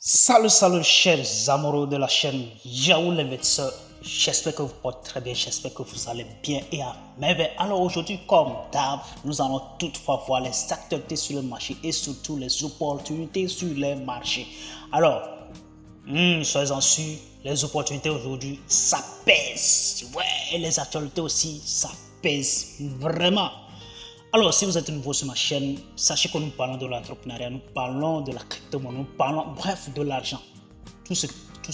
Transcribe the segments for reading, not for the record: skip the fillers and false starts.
Salut, chers amoureux de la chaîne Yahoo l'investisseur. J'espère que vous portez très bien, j'espère que vous allez bien et à merveille. Alors aujourd'hui, comme d'hab, nous allons toutefois voir les actualités sur le marché et surtout les opportunités sur les marchés. Alors, soyez-en sûrs, les opportunités aujourd'hui, ça pèse. Ouais, et les actualités aussi, ça pèse vraiment. Alors, si vous êtes nouveau sur ma chaîne, sachez que nous parlons de l'entrepreneuriat, nous parlons de la crypto-monnaie, nous parlons, bref, de l'argent. Tout ce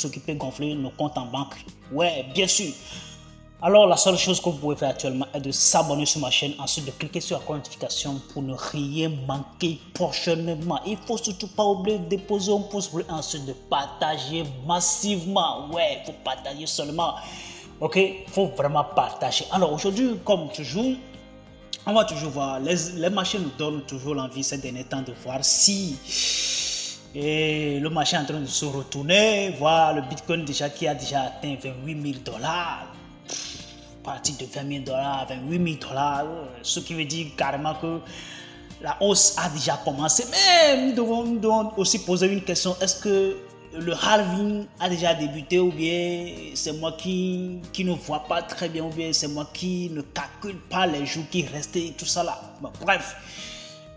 qui peut gonfler nos comptes en banque. Ouais, bien sûr. Alors, la seule chose que vous pouvez faire actuellement est de s'abonner sur ma chaîne, ensuite de cliquer sur la notification pour ne rien manquer prochainement. Il ne faut surtout pas oublier de déposer un pouce bleu, ensuite de partager massivement. Ouais, il faut partager seulement. Ok, il faut vraiment partager. Alors, aujourd'hui, comme toujours, on va toujours voir, les marchés nous donnent toujours l'envie ces derniers temps de voir si le marché est en train de se retourner, voir le Bitcoin qui a déjà atteint 28 000 dollars, à partir de 20 000 dollars, 28 000 dollars, ce qui veut dire carrément que la hausse a déjà commencé. Mais nous devons aussi poser une question, est-ce que le halving a déjà débuté ou bien c'est moi qui ne vois pas très bien ou bien c'est moi qui ne calcule pas les jours qui restent et tout ça là. Bon, bref,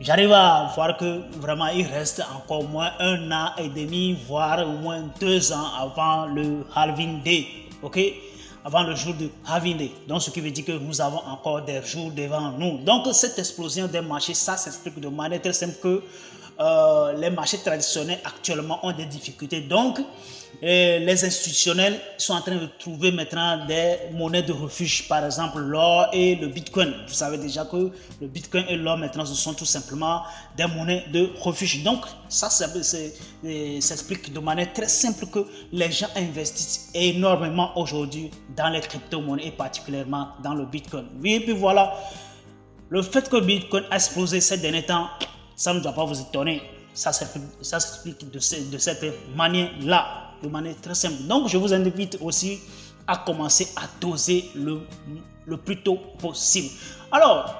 j'arrive à voir que vraiment il reste encore au moins 1 an et demi, voire au moins 2 ans avant le halving day, ok? Avant le jour de halving day. Donc ce qui veut dire que nous avons encore des jours devant nous. Donc cette explosion des marchés, ça s'explique de manière très simple que les marchés traditionnels actuellement ont des difficultés. Donc, les institutionnels sont en train de trouver maintenant des monnaies de refuge, par exemple l'or et le Bitcoin. Vous savez déjà que le Bitcoin et l'or maintenant ce sont tout simplement des monnaies de refuge. Donc, ça s'explique de manière très simple que les gens investissent énormément aujourd'hui dans les crypto-monnaies et particulièrement dans le Bitcoin. Oui, et puis voilà, le fait que le Bitcoin a explosé ces derniers temps, ça ne doit pas vous étonner. Ça s'explique de cette manière-là, de manière très simple. Donc, je vous invite aussi à commencer à doser le plus tôt possible. Alors,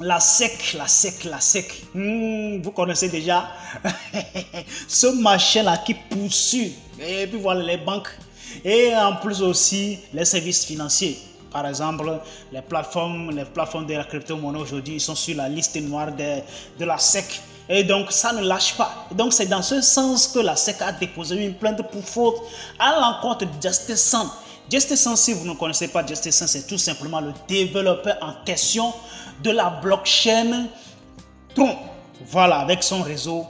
la SEC, vous connaissez déjà ce machin-là qui poursuit. Et puis voilà les banques. Et en plus aussi les services financiers. Par exemple, les plateformes de la crypto-monnaie aujourd'hui sont sur la liste noire de la SEC. Et donc, ça ne lâche pas. Donc, c'est dans ce sens que la SEC a déposé une plainte pour faute à l'encontre de Justice Sun. Justice Sun, si vous ne connaissez pas Justice Sun, c'est tout simplement le développeur en question de la blockchain Tron. Voilà, avec son réseau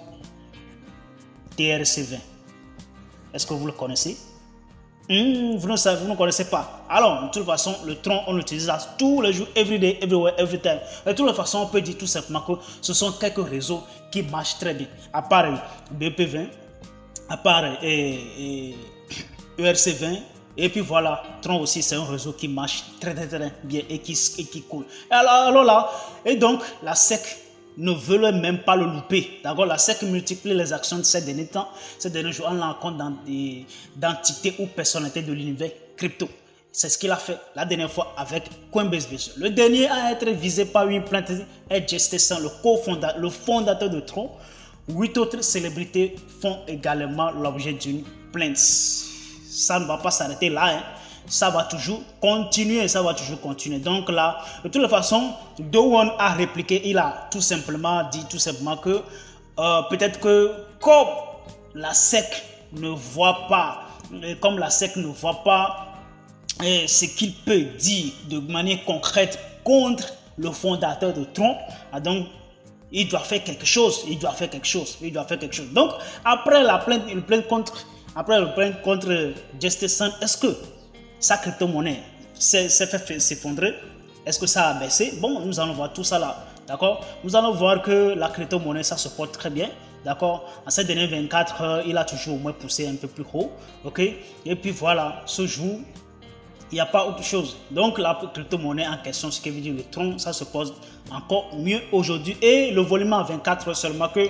TRC20. Est-ce que vous le connaissez? Vous ne connaissez pas. Alors, de toute façon, le Tron, on l'utilise tous les jours, every day, everywhere, every time. De toute façon, on peut dire tout simplement que ce sont quelques réseaux qui marchent très bien. À part BP20, à part ERC20, et puis voilà, Tron aussi, c'est un réseau qui marche très bien et qui coule. Alors là, et donc, la SEC ne veulent même pas le louper. D'accord, la SEC multiplie les actions de ces derniers temps, ces derniers jours, en l'encontre d'entités ou personnalités de l'univers crypto. C'est ce qu'il a fait la dernière fois avec Coinbase. Le dernier à être visé par une plainte est Justice Sun, le fondateur de Tron. 8 autres célébrités font également l'objet d'une plainte. Ça ne va pas s'arrêter là, hein. Ça va toujours continuer, Donc là, de toute façon, Do One a répliqué, il a tout simplement dit que peut-être que comme la SEC ne voit pas, ce qu'il peut dire de manière concrète contre le fondateur de Tron, donc il doit faire quelque chose. Donc après le plainte contre Justice Sun, est-ce que sa crypto-monnaie s'est fait s'effondrer? Est-ce que ça a baissé? Bon, nous allons voir tout ça là, d'accord? Nous allons voir que la crypto-monnaie, ça se porte très bien, d'accord? En ces dernières 24 heures, il a toujours au moins poussé un peu plus haut, ok? Et puis voilà, ce jour, il n'y a pas autre chose. Donc la crypto-monnaie en question, ce qui veut dire le Tron, ça se pose encore mieux aujourd'hui. Et le volume en 24 heures seulement, qu'il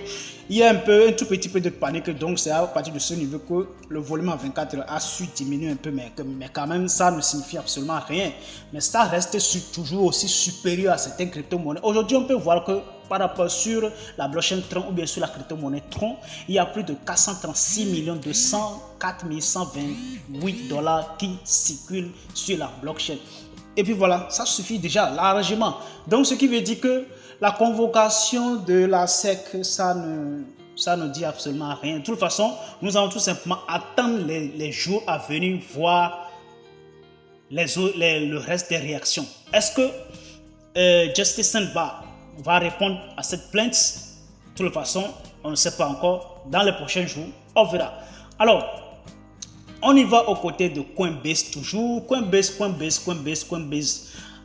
y a un tout petit peu de panique. Donc c'est à partir de ce niveau que le volume en 24 heures a su diminuer un peu. Mais quand même, ça ne signifie absolument rien. Mais ça reste toujours aussi supérieur à certaines crypto-monnaies. Aujourd'hui, on peut voir que par rapport sur la blockchain Tron ou bien sur la crypto-monnaie Tron, il y a plus de 436 204 128 dollars qui circulent sur la blockchain. Et puis voilà, ça suffit déjà largement. Donc ce qui veut dire que la convocation de la SEC, ça ne dit absolument rien. De toute façon, nous allons tout simplement attendre les jours à venir, voir le reste des réactions. Est-ce que Justice va répondre à cette plainte? De toute façon, on ne sait pas encore. Dans les prochains jours, on verra. Alors, on y va aux côtés de Coinbase toujours. Coinbase.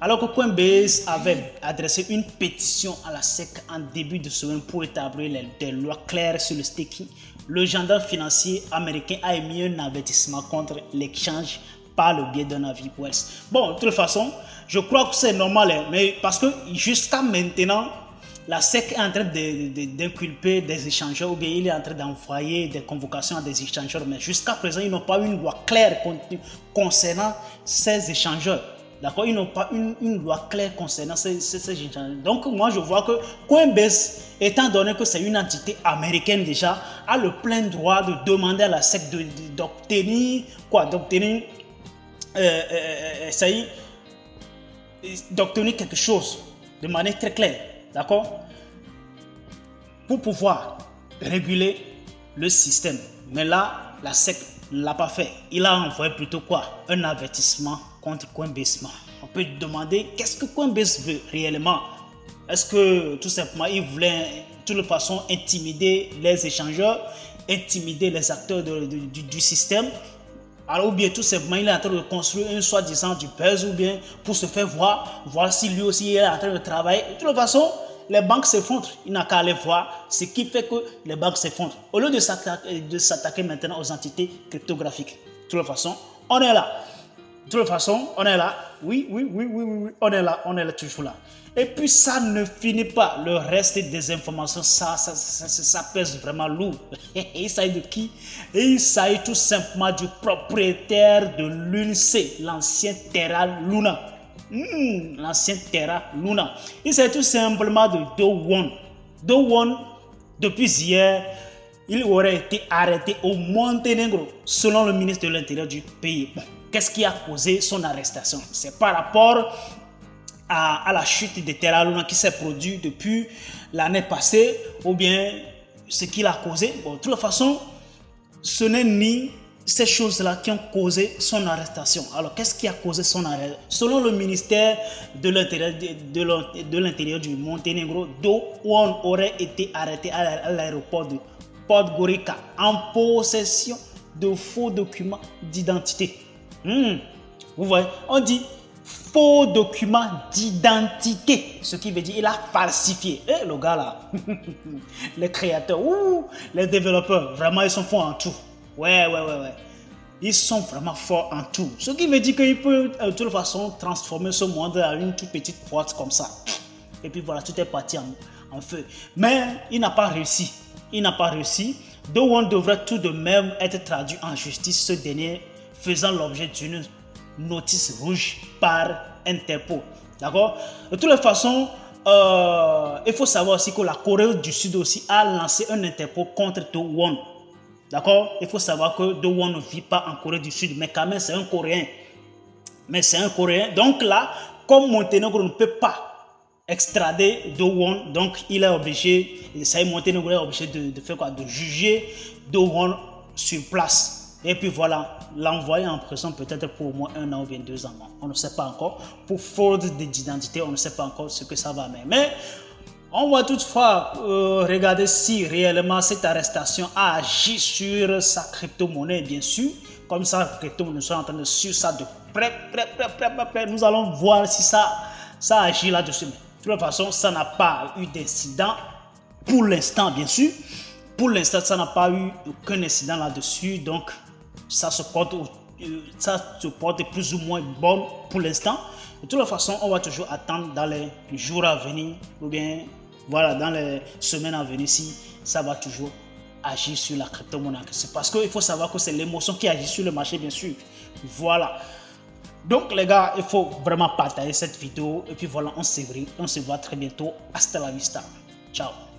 Alors que Coinbase avait adressé une pétition à la SEC en début de semaine pour établir des lois claires sur le staking, le gendarme financier américain a émis un avertissement contre l'exchange par le biais d'un avis Wells. Bon, de toute façon, je crois que c'est normal, mais parce que jusqu'à maintenant, la SEC est en train d'inculper des échangeurs ou bien il est en train d'envoyer des convocations à des échangeurs, mais jusqu'à présent, ils n'ont pas eu une loi claire concernant ces échangeurs. D'accord, ils n'ont pas une loi claire concernant ces échangeurs. Donc, moi, je vois que Coinbase, étant donné que c'est une entité américaine déjà, a le plein droit de demander à la SEC d'obtenir quoi? D'obtenir quelque chose de manière très claire. D'accord? Pour pouvoir réguler le système. Mais là, la SEC ne l'a pas fait. Il a envoyé plutôt quoi? Un avertissement contre Coinbase. On peut demander qu'est-ce que Coinbase veut réellement? Est-ce que tout simplement il voulait de toute façon intimider les échangeurs, intimider les acteurs du système? Alors, ou bien tout simplement il est en train de construire un soi-disant du buzz, ou bien pour se faire voir si lui aussi il est en train de travailler. De toute façon, les banques s'effondrent. Il n'a qu'à aller voir ce qui fait que les banques s'effondrent. Au lieu de s'attaquer maintenant aux entités cryptographiques. De toute façon, on est là. De toute façon, on est là. Oui, on est là toujours là. Et puis ça ne finit pas. Le reste des informations, ça pèse vraiment lourd. Il s'agit de qui? Il s'agit tout simplement du propriétaire de l'UNC, l'ancien Terra Luna. L'ancien Terra Luna. Il s'agit tout simplement de Do Kwon. Do Kwon, depuis hier, il aurait été arrêté au Monténégro, selon le ministre de l'Intérieur du pays. Bon, qu'est-ce qui a causé son arrestation? C'est par rapport à la chute de Terra Luna qui s'est produite depuis l'année passée, ou bien ce qu'il a causé. Bon, de toute façon, ce n'est ni ces choses-là qui ont causé son arrestation. Alors, qu'est-ce qui a causé son arrêt? Selon le ministère de l'Intérieur du Monténégro, Do Kwon aurait été arrêté à l'aéroport de Podgorica en possession de faux documents d'identité. Vous voyez, on dit faux documents d'identité, ce qui veut dire il a falsifié. Le gars là, les créateurs, les développeurs, vraiment ils sont forts en tout. Ouais. Ils sont vraiment forts en tout. Ce qui veut dire qu'il peut de toute façon transformer ce monde en une toute petite boîte comme ça. Et puis voilà, tout est parti en feu. Mais il n'a pas réussi. Do Kwon devrait tout de même être traduit en justice, ce dernier faisant l'objet d'une notice rouge par Interpol. D'accord? De toutes les façons, il faut savoir aussi que la Corée du Sud aussi a lancé un Interpol contre Do Kwon. D'accord? Il faut savoir que Do Kwon ne vit pas en Corée du Sud, mais quand même c'est un Coréen. Donc là, comme Monténégro ne peut pas extrader Do Kwon, donc il est obligé, Monténégro est obligé de faire quoi? De juger Do Kwon sur place. Et puis voilà, l'envoyer en prison peut-être pour au moins 1 an ou bien 2 ans. On ne sait pas encore. Pour fraude d'identité, on ne sait pas encore ce que ça va mener. Mais on va toutefois regarder si réellement cette arrestation a agi sur sa crypto-monnaie, bien sûr. Comme ça, la crypto-monnaie, nous sommes en train de suivre ça de près. Nous allons voir si ça agit là-dessus. De toute façon, ça n'a pas eu d'incident pour l'instant, bien sûr. Pour l'instant, ça n'a pas eu aucun incident là-dessus. Donc, ça se porte plus ou moins bon pour l'instant. De toute façon, on va toujours attendre dans les jours à venir ou bien voilà, dans les semaines à venir si ça va toujours agir sur la crypto-monnaie. C'est parce qu'il faut savoir que c'est l'émotion qui agit sur le marché, bien sûr. Voilà. Donc les gars, il faut vraiment partager cette vidéo et puis voilà, on se voit très bientôt. Hasta la vista. Ciao.